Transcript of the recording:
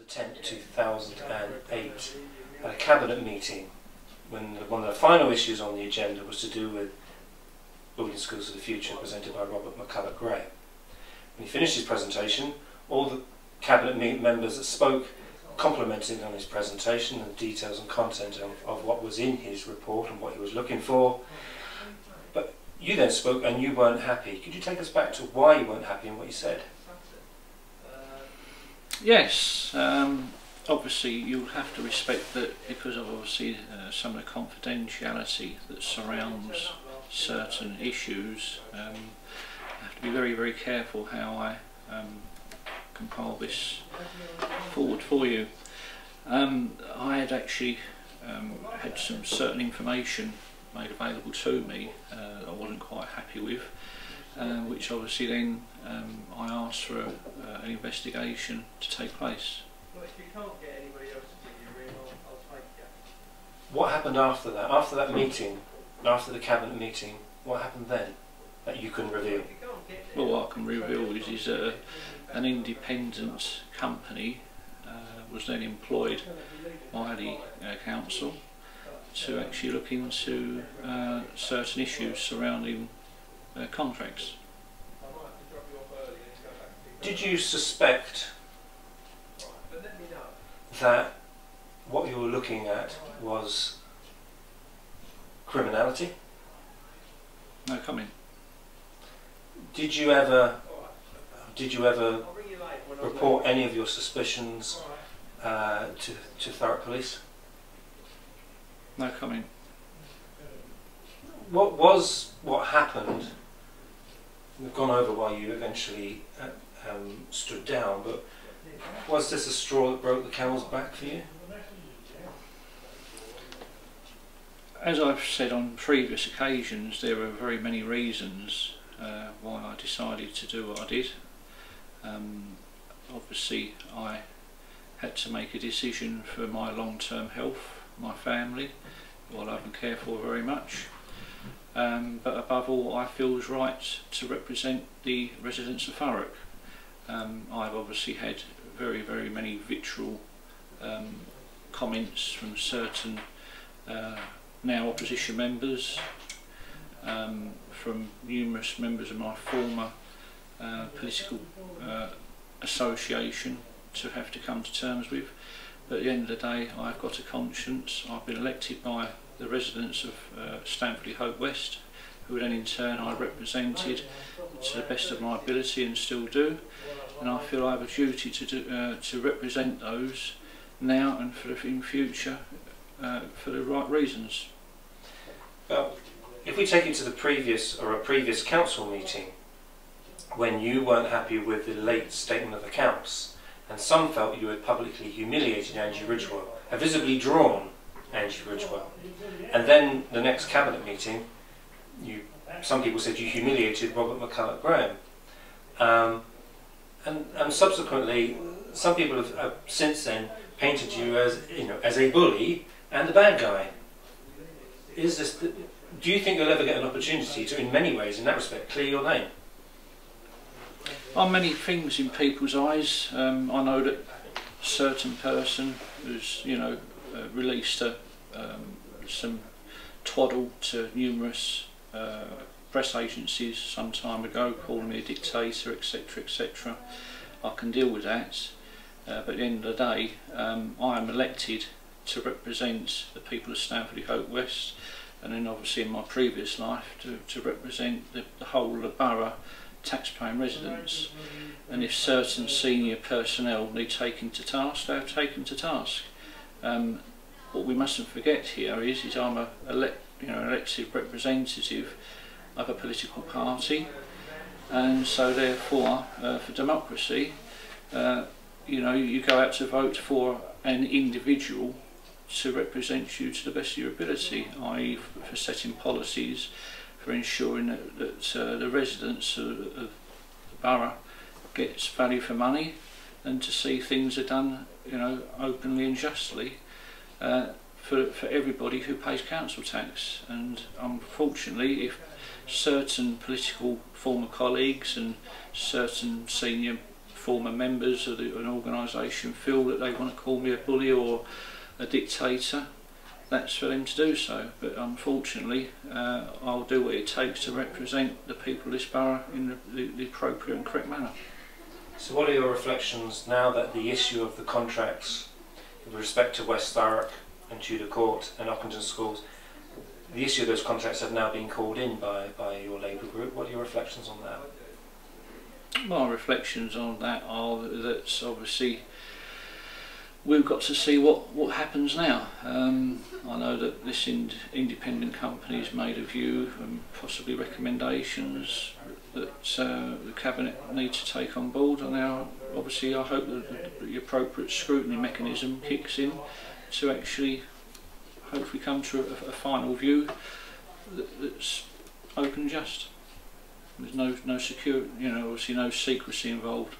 10th, 2008, at a cabinet meeting, when one of the final issues on the agenda was to do with Building Schools of the Future, presented by Robert McCulloch-Gray. When he finished his presentation, all the cabinet members that spoke complimented on his presentation and the details and content of what was in his report and what he was looking for. But you then spoke and you weren't happy. Could you take us back to why you weren't happy and what you said? Yes, obviously you'll have to respect that, because of obviously some of the confidentiality that surrounds certain issues. I have to be very, very careful how I compile this forward for you. I had actually had some certain information made available to me I wasn't quite happy with, which obviously then I asked for an investigation to take place. What happened after that? After that meeting, after the cabinet meeting, what happened then that you can reveal? Well, what I can reveal is an independent company was then employed by the council to actually look into certain issues surrounding contracts. Did you suspect that what you were looking at was criminality? No comment. Did you ever report any of your suspicions to Thurrock Police? No comment. What happened? We've gone over why you eventually stood down, but was this a straw that broke the camel's back for you? As I've said on previous occasions, there were very many reasons why I decided to do what I did. Obviously I had to make a decision for my long-term health, my family, who I love and care for very much. But above all, I feel it's right to represent the residents of Thurrock. I've obviously had very, very many vitriol comments from certain now opposition members, from numerous members of my former political association to have to come to terms with. But at the end of the day, I've got a conscience. I've been elected by the residents of Stamford Hope West, who then in turn I represented to the best of my ability and still do, and I feel I have a duty to represent those now and in future for the right reasons. Well, if we take it to a previous council meeting, when you weren't happy with the late statement of accounts, and some felt you had publicly humiliated Angie Ridgewell, had visibly drawn Angie Ridgewell, and then the next cabinet meeting, some people said you humiliated Robert McCulloch-Gray, and subsequently some people have since then painted you as a bully and a bad guy. Do you think you'll ever get an opportunity to, in many ways, in that respect, clear your name? On many things in people's eyes. I know that a certain person who's released some twaddle to numerous press agencies some time ago, calling me a dictator, etc., etc. I can deal with that, but at the end of the day, I am elected to represent the people of Stamford Hope West, and then obviously in my previous life to represent the whole of the borough taxpaying residents. And if certain senior personnel need taken to task, they are taken to task. What we mustn't forget here is I'm an elected representative of a political party, and so therefore for democracy, you go out to vote for an individual to represent you to the best of your ability, i.e. for setting policies, for ensuring that the residents of the borough gets value for money, and to see things are done openly and justly for everybody who pays council tax. And unfortunately, if certain political former colleagues and certain senior former members of an organisation feel that they want to call me a bully or a dictator, that's for them to do so. But unfortunately, I'll do what it takes to represent the people of this borough in the appropriate and correct manner. So what are your reflections now that the issue of the contracts with respect to West Thurrock and Tudor Court and Ockenden Schools, the issue of those contracts have now been called in by your Labour group? What are your reflections on that? My reflections on that are that obviously we've got to see what happens now. I know that this independent company has made a view and possibly recommendations that the Cabinet needs to take on board, and now obviously I hope that the appropriate scrutiny mechanism kicks in to actually hopefully come to a final view that's open and just. There's no security, obviously no secrecy involved.